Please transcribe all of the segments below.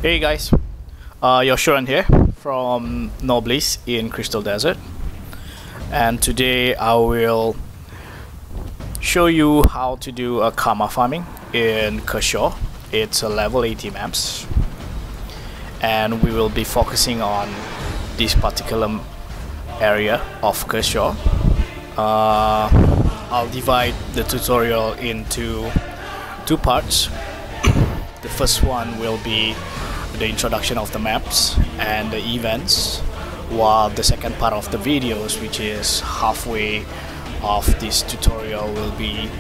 Hey guys, Yoshuran here from Noblesse in Crystal Desert, and today I will show you how to do a karma farming in Kershaw. It's a level 80 maps, and we will be focusing on this particular area of Kershaw. I'll divide the tutorial into two parts. The first one will be the introduction of the maps and the events, while the second part of the videos, which is halfway of this tutorial, will be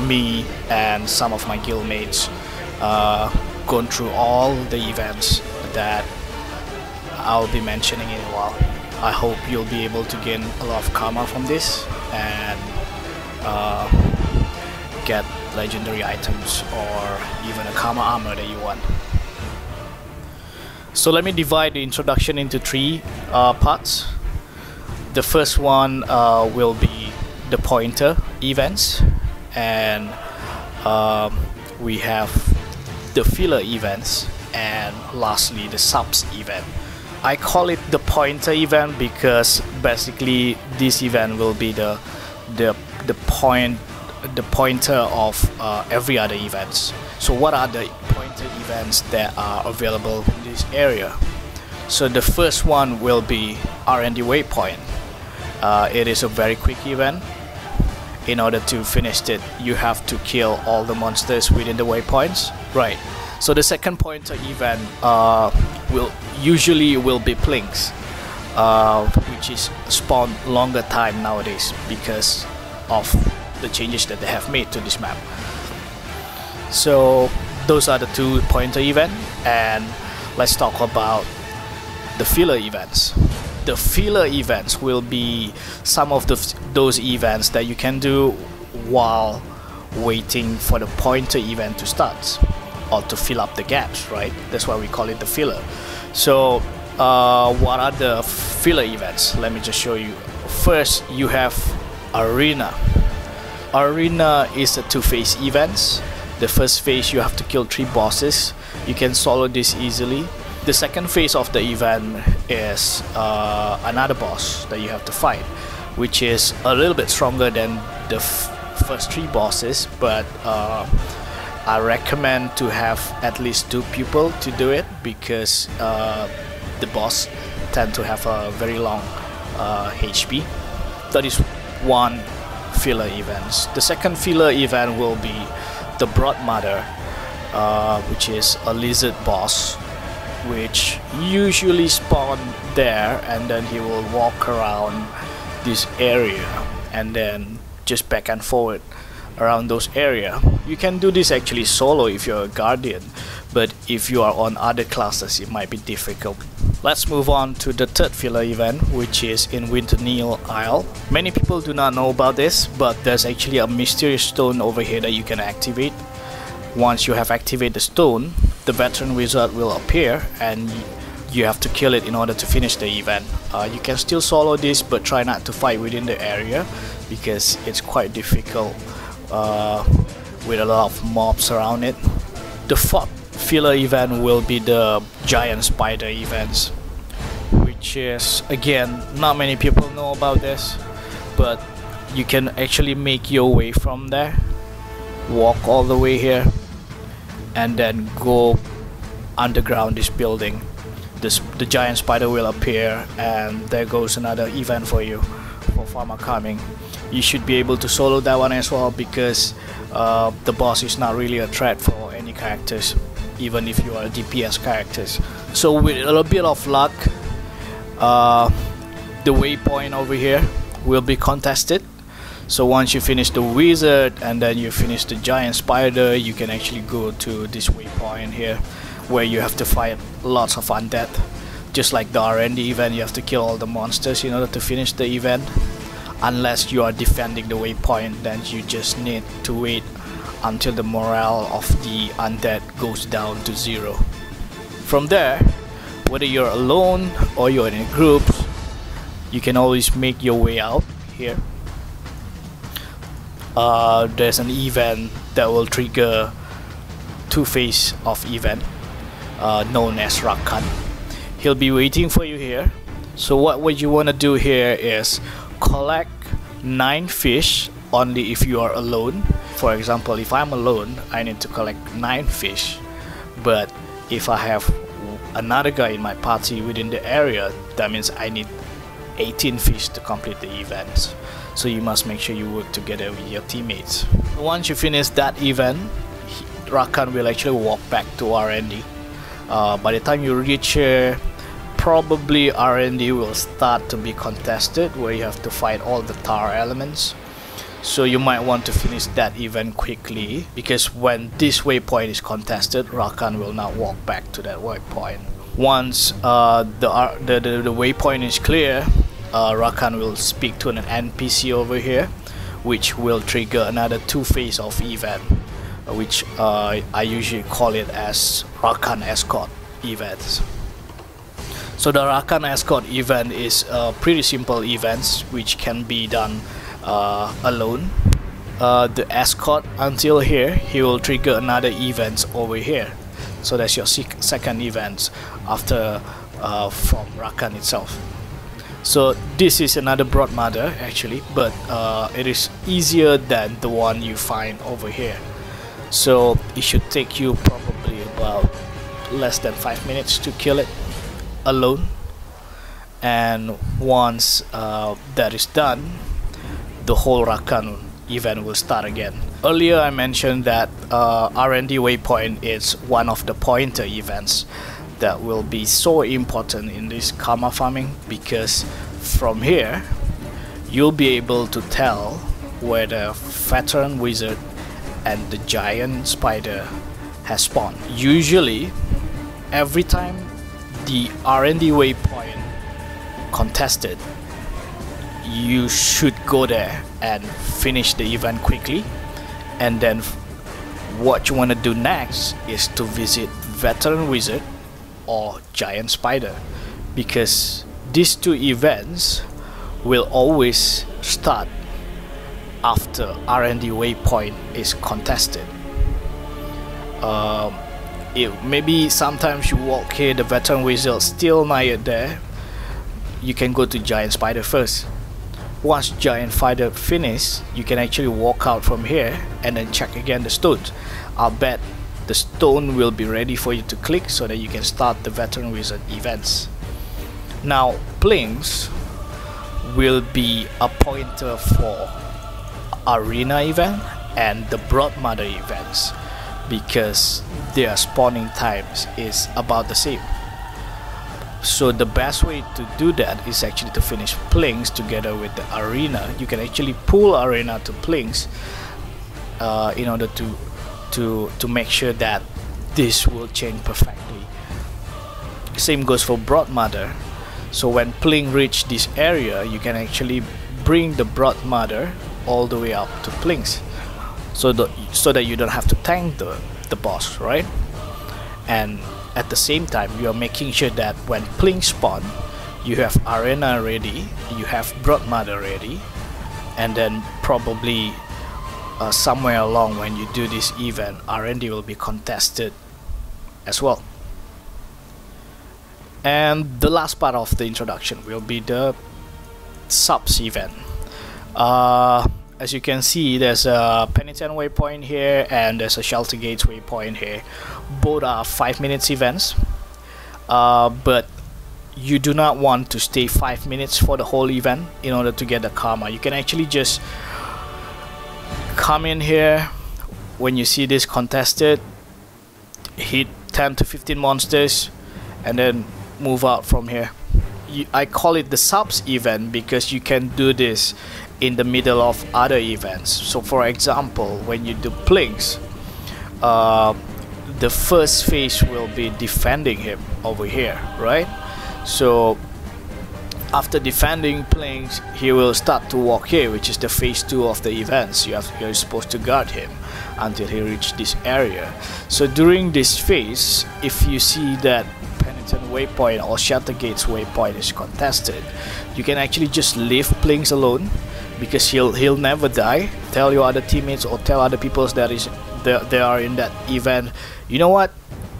me and some of my guildmates going through all the events that I'll be mentioning in a while. I hope you'll be able to gain a lot of karma from this and get legendary items or even a karma armor that you want. So let me divide the introduction into three parts. The first one will be the pointer events, and we have the filler events, and lastly the subs event. I call it the pointer event because basically this event will be the pointer of every other events. So what are the pointer events that are available in this area? So the first one will be R&D waypoint. It is a very quick event. In order to finish it, you have to kill all the monsters within the waypoints, right? So the second pointer event will usually be plinks, which is spawned longer time nowadays because of the changes that they have made to this map. So those are the two pointer events, and let's talk about the filler events. The filler events will be some of those events that you can do while waiting for the pointer event to start, or to fill up the gaps, right? That's why we call it the filler. So what are the filler events? Let me just show you. First, you have Arena. Arena is a two-phase event. The first phase, you have to kill 3 bosses. You can solo this easily. The second phase of the event is another boss that you have to fight, which is a little bit stronger than the first 3 bosses, but I recommend to have at least 2 people to do it because the boss tend to have a very long HP. That is one filler events. The second filler event will be the Brood Mother, which is a lizard boss, which usually spawn there, and then he will walk around this area and then just back and forward around those area. You can do this actually solo if you're a guardian, but if you are on other classes it might be difficult. Let's move on to the third filler event, which is in Winterneil Isle. Many people do not know about this, but there's actually a mysterious stone over here that you can activate. Once you have activated the stone, the veteran wizard will appear and you have to kill it in order to finish the event. You can still solo this, but try not to fight within the area because it's quite difficult with a lot of mobs around it. The fourth filler event will be the giant spider events, which is, again, not many people know about this, but you can actually make your way from there, walk all the way here, and then go underground this building. The giant spider will appear, and there goes another event for you for farmer coming. You should be able to solo that one as well because the boss is not really a threat for any characters, even if you are DPS characters. So with a little bit of luck, the waypoint over here will be contested. So once you finish the wizard and then you finish the giant spider, you can actually go to this waypoint here where you have to fight lots of undead. Just like the R&D event, you have to kill all the monsters in order to finish the event. Unless you are defending the waypoint, then you just need to wait until the morale of the undead goes down to 0. From there, whether you're alone or you're in groups, you can always make your way out here. There's an event that will trigger two-phase of event known as Rakan. He'll be waiting for you here. So what you want to do here is collect 9 fish only if you are alone. For example, if I'm alone, I need to collect 9 fish, but if I have another guy in my party within the area, that means I need 18 fish to complete the event. So you must make sure you work together with your teammates. Once you finish that event, Rakan will actually walk back to R&D. By the time you reach here, probably R&D will start to be contested, where you have to fight all the tar elements. So you might want to finish that event quickly, because when this waypoint is contested, Rakan will not walk back to that waypoint. Once the waypoint is clear, Rakan will speak to an NPC over here, which will trigger another 2-phase of event, which I usually call it as Rakan Escort events. So the Rakan Escort event is a pretty simple events which can be done alone. The escort until here, he will trigger another event over here. So that's your second event after from Rakan itself. So this is another broad mother actually, but it is easier than the one you find over here. So it should take you probably about less than 5 minutes to kill it alone. And once that is done, the whole Rakan event will start again. Earlier I mentioned that R&D waypoint is one of the pointer events that will be so important in this karma farming, because from here you'll be able to tell where the veteran wizard and the giant spider has spawned. Usually every time the R&D waypoint contested, you should go there and finish the event quickly, and then what you want to do next is to visit veteran wizard or giant spider, because these two events will always start after R&D waypoint is contested. Maybe sometimes you walk here, the veteran wizard still not yet there, you can go to giant spider first. Once giant spider finish, you can actually walk out from here and then check again the stones. I'll bet the stone will be ready for you to click so that you can start the veteran wizard events. Now Plinks will be a pointer for arena event and the broad mother events, because their spawning times is about the same. So the best way to do that is actually to finish Plinks together with the arena. You can actually pull arena to Plinks in order to make sure that this will change perfectly. Same goes for broad mother. So when Plink reach this area, you can actually bring the broad mother all the way up to Plinks, so that you don't have to tank the boss, right? And at the same time, you are making sure that when Plink spawn, you have arena ready, you have broad mother ready, and then probably somewhere along when you do this event, R&D will be contested as well. And the last part of the introduction will be the subs event. As you can see, there's a Penitent waypoint here and there's a Shelter Gates waypoint here. Both are 5 minutes events, but you do not want to stay 5 minutes for the whole event in order to get the karma. You can actually just come in here when you see this contested, hit 10 to 15 monsters, and then move out from here. I call it the subs event because you can do this in the middle of other events. So for example, when you do Plinks, the first phase will be defending him over here, right? So after defending Plinks, he will start to walk here, which is the phase 2 of the events. You're supposed to guard him until he reaches this area. So during this phase, if you see that Penitent waypoint or Shelter Gates waypoint is contested, you can actually just leave Plinks alone, because he'll never die. Tell your other teammates or tell other people that they are in that event, you know what,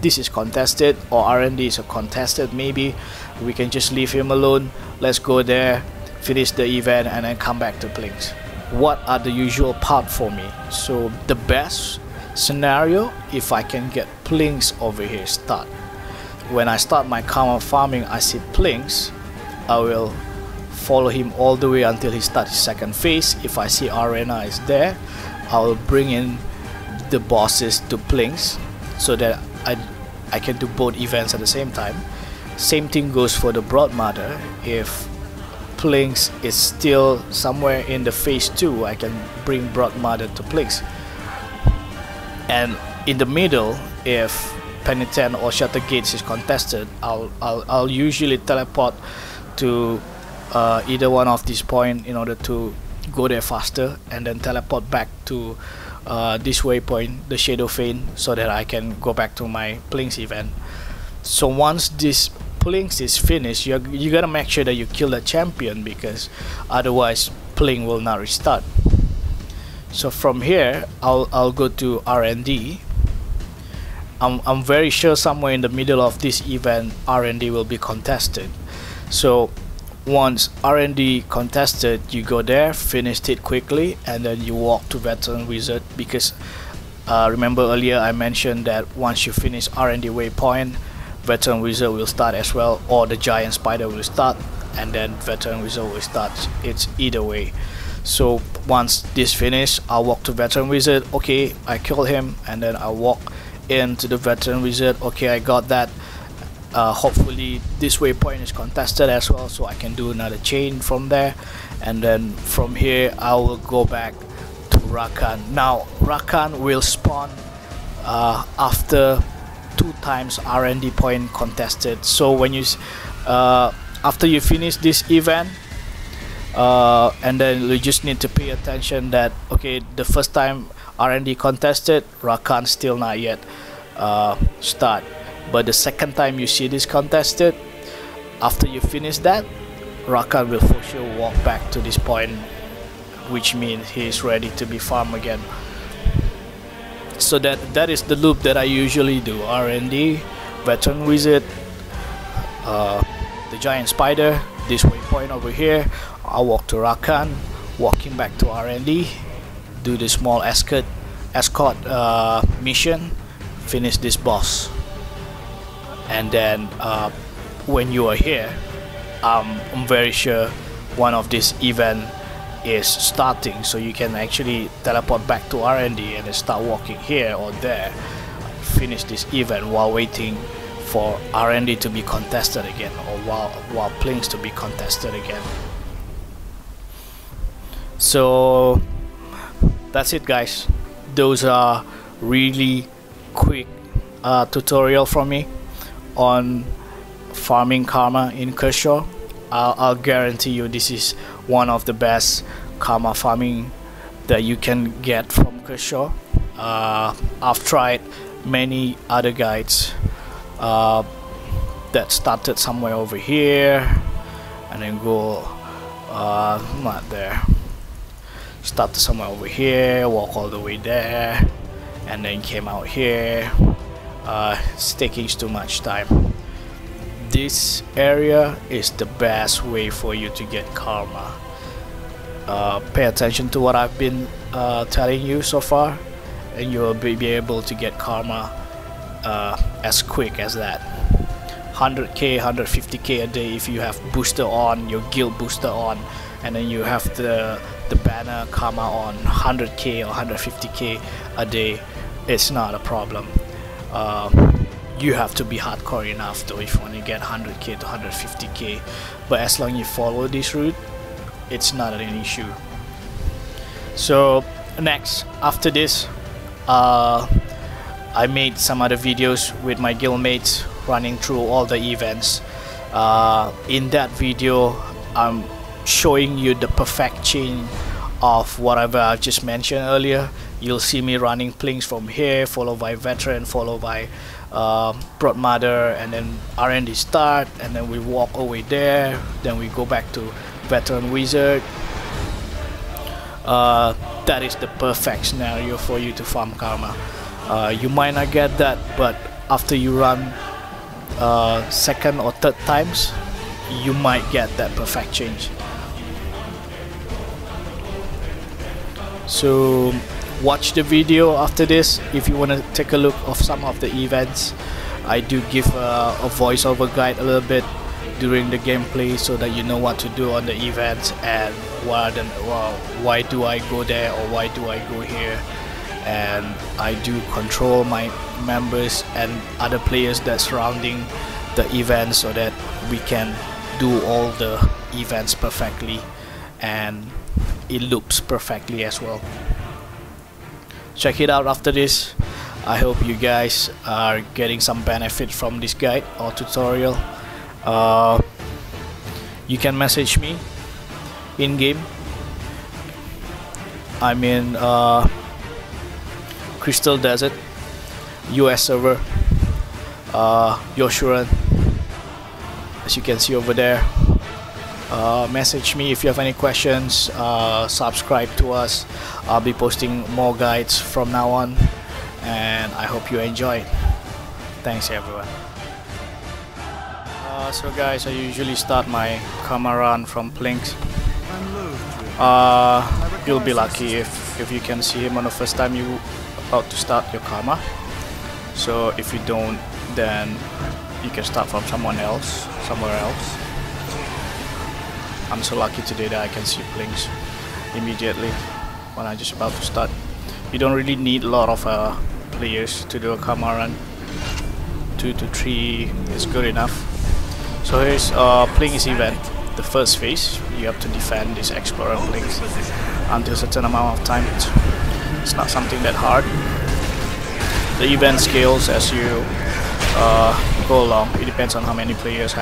this is contested, or R&D is a contested, maybe we can just leave him alone. Let's go there, finish the event, and then come back to Plinks. What are the usual path for me? So the best scenario, if I can get Plinks over here start. When I start my karma farming, I see Plinks, I will follow him all the way until he starts his second phase. If I see Arena is there, I will bring in the bosses to Plinks so that I can do both events at the same time. Same thing goes for the Broadmother. If Plinks is still somewhere in the phase 2, I can bring Broadmother to Plinks. And in the middle, if Penitent or Shutter Gates is contested, I'll usually teleport to either one of these points in order to go there faster, and then teleport back to this waypoint, the Shadow Fane, so that I can go back to my Plinks event. So once this Plinks is finished, you gotta make sure that you kill the champion, because otherwise Plink will not restart. So from here, I'll go to R&D. I'm very sure somewhere in the middle of this event, R&D will be contested. So once R&D contested, you go there, finish it quickly, and then you walk to Veteran Wizard, because remember earlier I mentioned that once you finish R&D waypoint, Veteran Wizard will start as well, or the Giant Spider will start, and then Veteran Wizard will start. It's either way. So once this finished, I'll walk to Veteran Wizard. Okay, I kill him, and then I walk into the Veteran Wizard. Okay, I got that. Hopefully this waypoint is contested as well, so I can do another chain from there, and then from here I will go back to Rakan. Now Rakan will spawn after 2 times R&D point contested. So when you after you finish this event, and then you just need to pay attention that okay, the first time R&D contested, Rakan still not yet start. But the second time you see this contested, after you finish that, Rakan will for sure walk back to this point, which means he is ready to be farmed again. So that is the loop that I usually do. R&D, Veteran Wizard, the Giant Spider, this waypoint over here. I'll walk to Rakan, walking back to R&D, do the small escort mission, finish this boss. And then when you are here, I'm very sure one of this event is starting, so you can actually teleport back to R&D and then start walking here or there, finish this event while waiting for R&D to be contested again, or while Plinks to be contested again. So that's it, guys. Those are really quick tutorial from me on farming karma in Kershaw. I'll guarantee you this is one of the best karma farming that you can get from Kershaw. I've tried many other guides that started somewhere over here and then go not there, started somewhere over here, walk all the way there, and then came out here. It's taking too much time. This area is the best way for you to get karma. Pay attention to what I've been telling you so far, and you will be able to get karma as quick as that. 100k, 150k a day if you have booster on, your guild booster on, and then you have the banner karma on. 100k or 150k a day, it's not a problem. You have to be hardcore enough though if you want to get 100k to 150k, but as long as you follow this route, it's not an issue. So next, after this, I made some other videos with my guildmates running through all the events. In that video, I'm showing you the perfect chain of whatever I've just mentioned earlier. You'll see me running Plinks from here, followed by Veteran, followed by Broadmother, and then R&D start, and then we walk away there, then we go back to Veteran Wizard. That is the perfect scenario for you to farm karma. You might not get that, but after you run second or third times, you might get that perfect change. So watch the video after this if you want to take a look of some of the events. I do give a voiceover guide a little bit during the gameplay so that you know what to do on the events and why do I go there or why do I go here. And I do control my members and other players that surrounding the event so that we can do all the events perfectly and it loops perfectly as well. Check it out after this. I hope you guys are getting some benefit from this guide or tutorial. You can message me in game. I'm in Crystal Desert, US server, Yoshuran, as you can see over there. Message me if you have any questions. Subscribe to us. I'll be posting more guides from now on, and I hope you enjoy it. Thanks everyone. So guys, I usually start my karma run from Plinks. You'll be lucky if you can see him on the first time you about to start your karma. So if you don't, then you can start from somewhere else. I'm so lucky today that I can see Plinks immediately when I'm just about to start. You don't really need a lot of players to do a karma run. 2 to 3 is good enough. So here's Plinks event. The first phase, you have to defend this Explorer Plinks until a certain amount of time. It's not something that hard. The event scales as you go along. It depends on how many players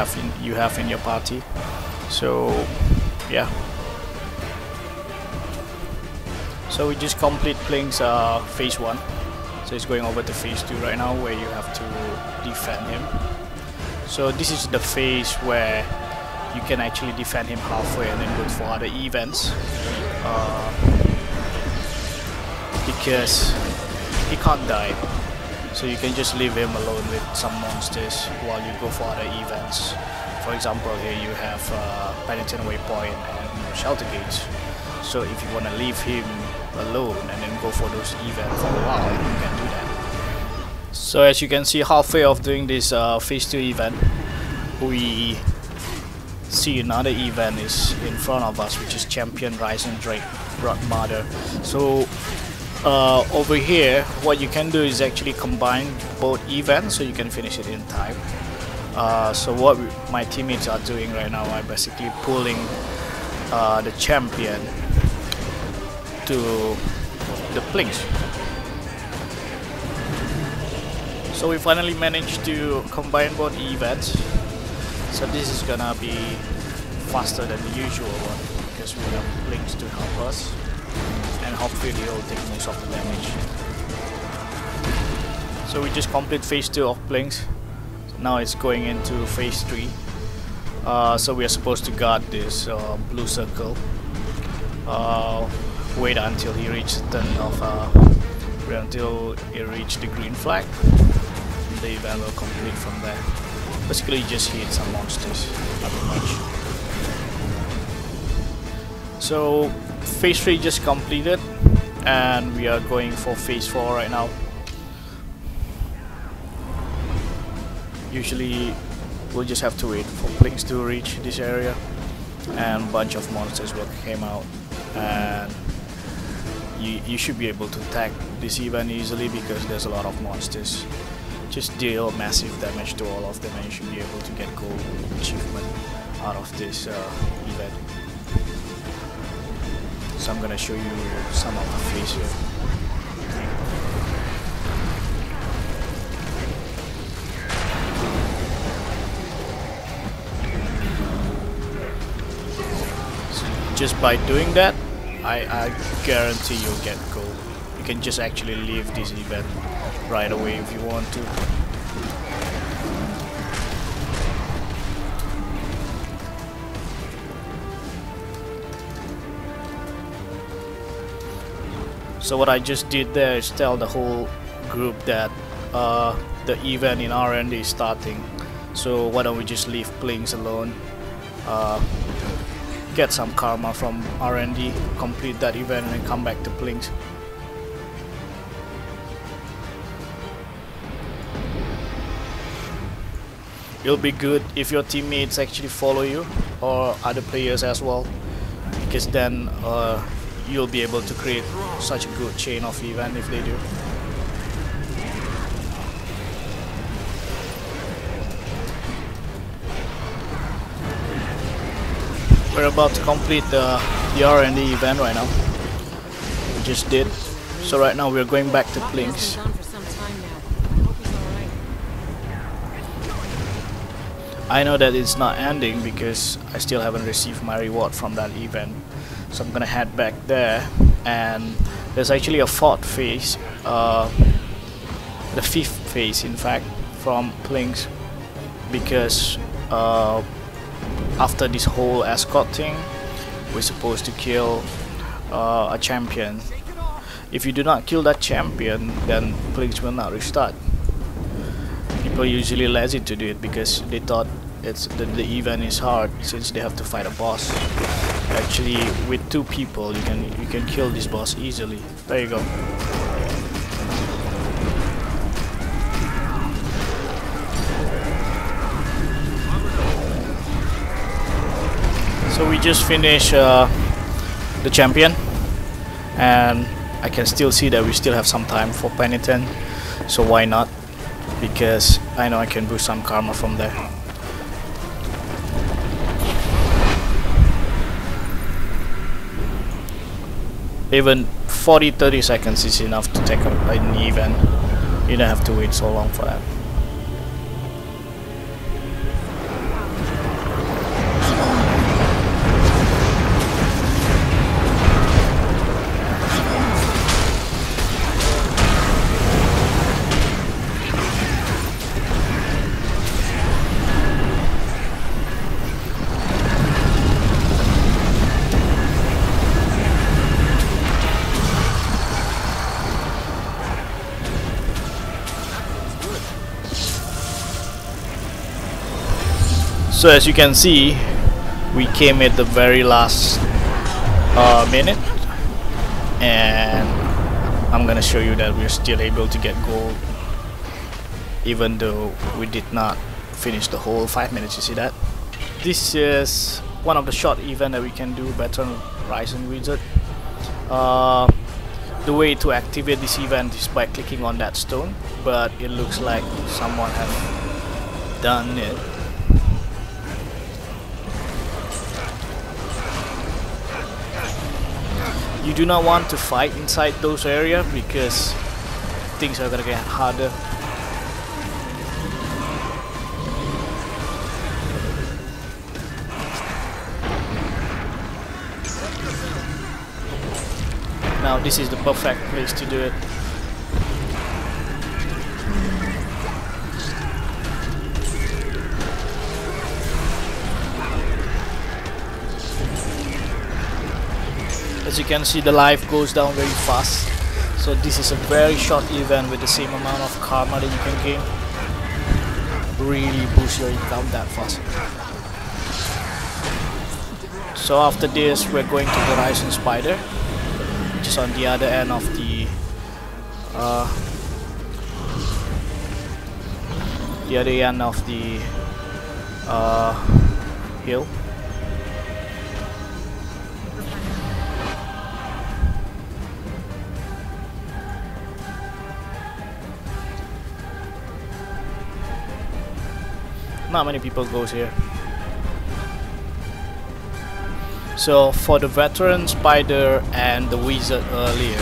you have in your party. So yeah. So we just complete Plinks phase 1. So it's going over to phase 2 right now, where you have to defend him. So this is the phase where you can actually defend him halfway and then go for other events, because he can't die. So you can just leave him alone with some monsters while you go for other events. For example, here you have Penitent Waypoint and Shelter Gates. So if you want to leave him alone and then go for those events for a while, you can do that. So as you can see, halfway of doing this phase 2 event, we see another event is in front of us, which is Champion Rising Drake Mother. So over here, what you can do is actually combine both events so you can finish it in time. So what my teammates are doing right now, I'm basically pulling the champion to the Plinks. So we finally managed to combine both events. So this is gonna be faster than the usual one because we have Plinks to help us, and hopefully he'll take most of the damage. So we just complete phase 2 of Plinks. Now it's going into phase 3. So we are supposed to guard this blue circle. Wait until he reaches the turn of until he reaches the green flag. The event will complete from there. Basically, just hit some monsters, nothing much. So phase 3 just completed, and we are going for phase 4 right now. Usually we'll just have to wait for Plinks to reach this area, and a bunch of monsters will come out, and you should be able to attack this event easily because there's a lot of monsters. Just deal massive damage to all of them and you should be able to get gold achievement out of this event. So I'm gonna show you some of the phase here. Just by doing that, I guarantee you'll get gold. You can just actually leave this event right away if you want to. So what I just did there is tell the whole group that the event in R&D is starting. So why don't we just leave Plinks alone, get some karma from R&D, complete that event, and come back to Plinks. It'll be good if your teammates actually follow you, or other players as well, because then you'll be able to create such a good chain of event if they do. We're about to complete the R&D event right now. We just did. So right now we're going back to Plinks. I know that it's not ending because I still haven't received my reward from that event. So I'm gonna head back there, and there's actually a fourth phase, the fifth phase in fact, from Plinks, because after this whole escort thing, we're supposed to kill a champion. If you do not kill that champion, then Plinks will not restart. People usually lazy to do it because they thought the event is hard since they have to fight a boss. Actually, with 2 people, you can kill this boss easily. There you go. So we just finished the champion, and I can still see that we still have some time for penitent. So why not? Because I know I can boost some karma from there. Even 40-30 seconds is enough to take an event. You don't have to wait so long for that. So as you can see, we came at the very last minute, and I'm gonna show you that we're still able to get gold even though we did not finish the whole 5 minutes. You see that? This is one of the short events that we can do, Veteran Rising Wizard. The way to activate this event is by clicking on that stone, but it looks like someone has done it. You do not want to fight inside those areas because things are gonna get harder. Now this is the perfect place to do it. As you can see, the life goes down very fast. So this is a very short event with the same amount of karma that you can gain. Really boost your income that fast. So after this, we're going to the Rising Spider, which is on the other end of the hill. Not many people goes here. So for the Veteran Spider and the Wizard earlier,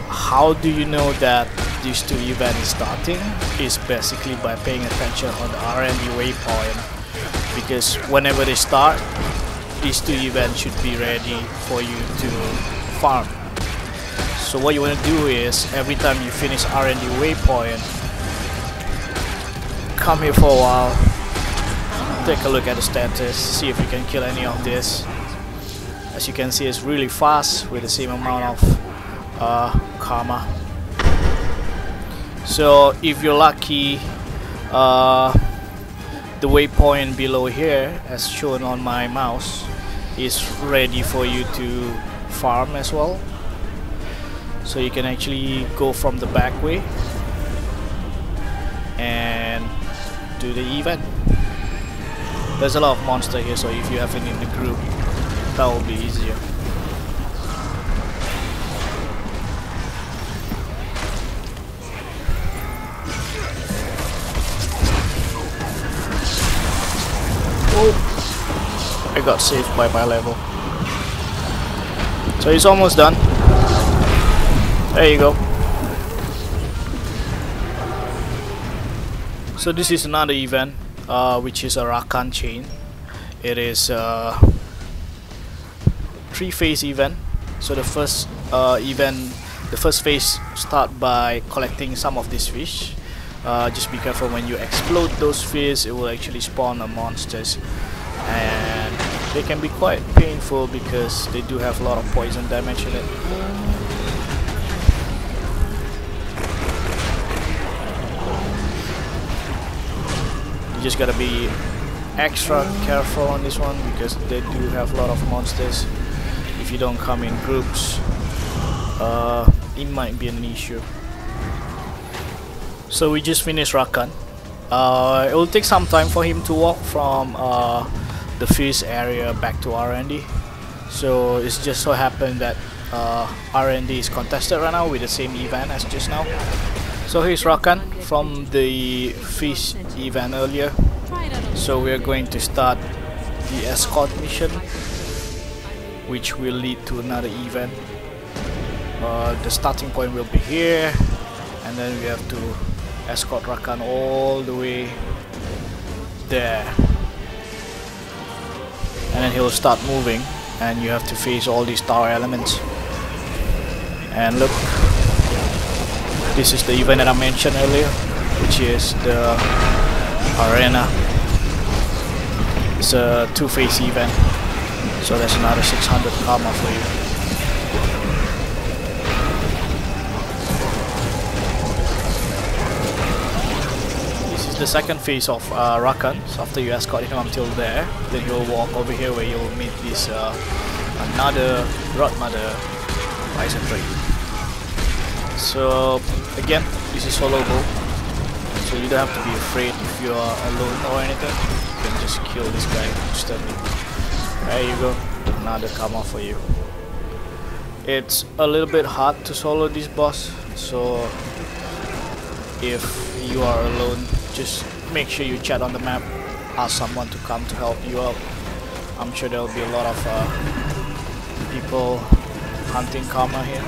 how do you know that these 2 events is starting? Is basically by paying attention on the R&D waypoint, because whenever they start, these 2 events should be ready for you to farm. So what you want to do is, every time you finish R&D waypoint, come here for a while, take a look at the status, see if you can kill any of this. As you can see, it's really fast with the same amount of karma. So if you're lucky, the waypoint below here, as shown on my mouse, is ready for you to farm as well. So you can actually go from the back way and do the event. There's a lot of monster here, so if you have it in the group, that will be easier. Oh, I got saved by my level. So it's almost done. There you go. So this is another event, which is a Rakan chain. It is a 3-phase event. So the first the first phase start by collecting some of these fish. Just be careful when you explode those fish, it will actually spawn the monsters, and they can be quite painful because they do have a lot of poison damage in it. You just gotta be extra careful on this one because they do have a lot of monsters. If you don't come in groups, it might be an issue. So we just finished Rakan. It will take some time for him to walk from the fish area back to R&D. So it's just so happened that R&D is contested right now with the same event as just now. So here's Rakan from the fish event earlier. So we are going to start the escort mission, which will lead to another event. The starting point will be here, and then we have to escort Rakan all the way there, and then he'll start moving, and you have to face all these tower elements. And look, this is the event that I mentioned earlier, which is the arena. It's a 2-phase event, so there's another 600 karma for you. This is the second phase of Rakan. So after you escort him until there, then he'll walk over here where you'll meet this another Godmother Bison Trade. So again, this is soloable, so you don't have to be afraid if you are alone or anything. You can just kill this guy instantly. There you go, another karma for you. It's a little bit hard to solo this boss, so if you are alone, just make sure you chat on the map, ask someone to come to help you out. I'm sure there will be a lot of people hunting karma here.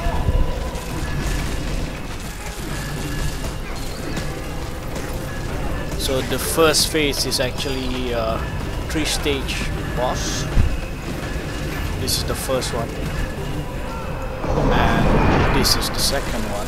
So the first phase is actually a 3-stage boss. This is the first one, and this is the second one.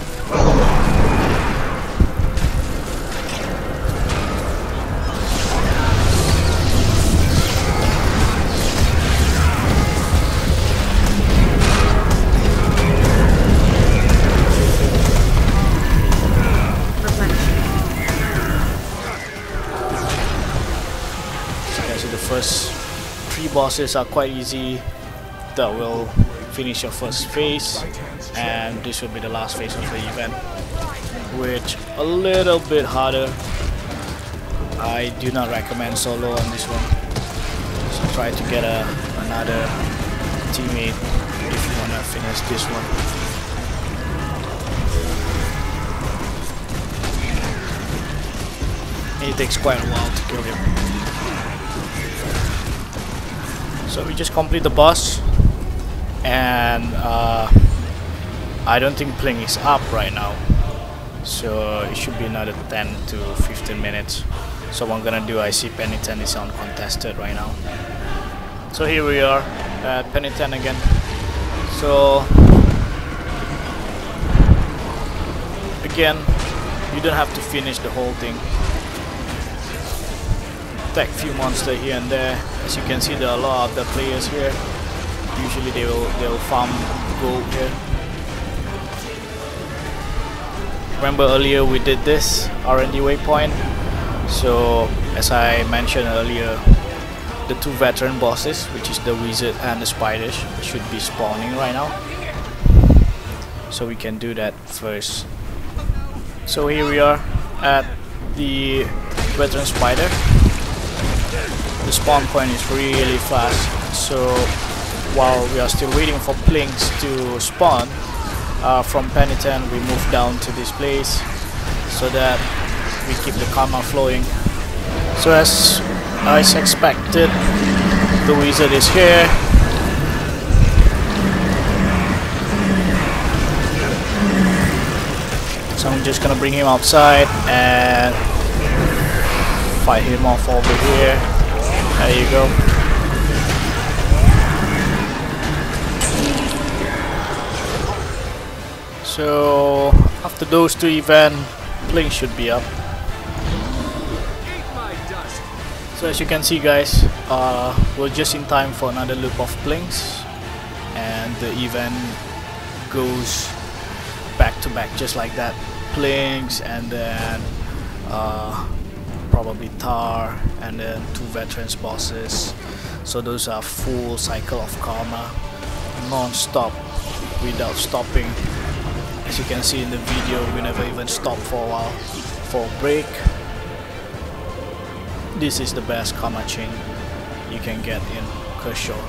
So the first 3 bosses are quite easy. That will finish your first phase, and this will be the last phase of the event, which a little bit harder. I do not recommend solo on this one, so try to get another teammate if you want to finish this one. It takes quite a while to kill him. So we just complete the boss, and I don't think playing is up right now, so it should be another 10 to 15 minutes. So what I'm gonna do, I see Penny 10 is uncontested right now. So here we are at Penny 10 again. So again, you don't have to finish the whole thing. Attack few monsters here and there. As you can see, there are a lot of the players here. Usually they will farm gold here. remember earlier we did this R&D waypoint. So as I mentioned earlier, the 2 veteran bosses, which is the wizard and the spiders, should be spawning right now. So we can do that first. So here we are at the veteran spider. The spawn point is really fast. So while we are still waiting for Plinks to spawn, from Penitent we move down to this place so that we keep the karma flowing. So as expected, the wizard is here. So I'm just gonna bring him outside and fight him off over here. There you go. So after those 2 events, Blink should be up. So as you can see, guys, we're just in time for another loop of Blinks, and the event goes back to back just like that. Blinks, and then probably Tar, and then 2 veterans bosses. So those are full cycle of karma, non-stop, without stopping. As you can see in the video, we never even stop for a while for a break. This is the best karma chain you can get in Kershaw.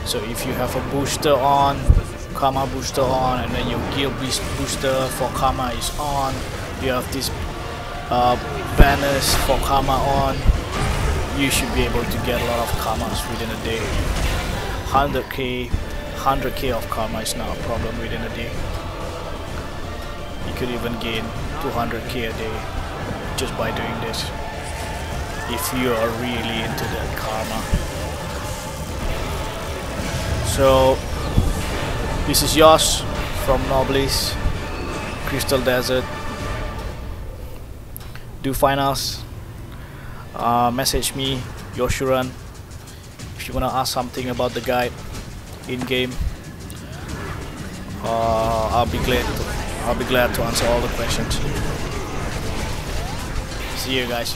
So if you have a booster on, karma booster on, and then your gear booster for karma is on, you have these banners for karma on, you should be able to get a lot of karmas within a day. 100k of karma is not a problem within a day. You could even gain 200k a day just by doing this, if you are really into that karma. So this is Yosh from Noblesse Crystal Desert. Do find us, message me, Yoshuran, if you wanna ask something about the guide in game. I'll be glad to answer all the questions. See you guys.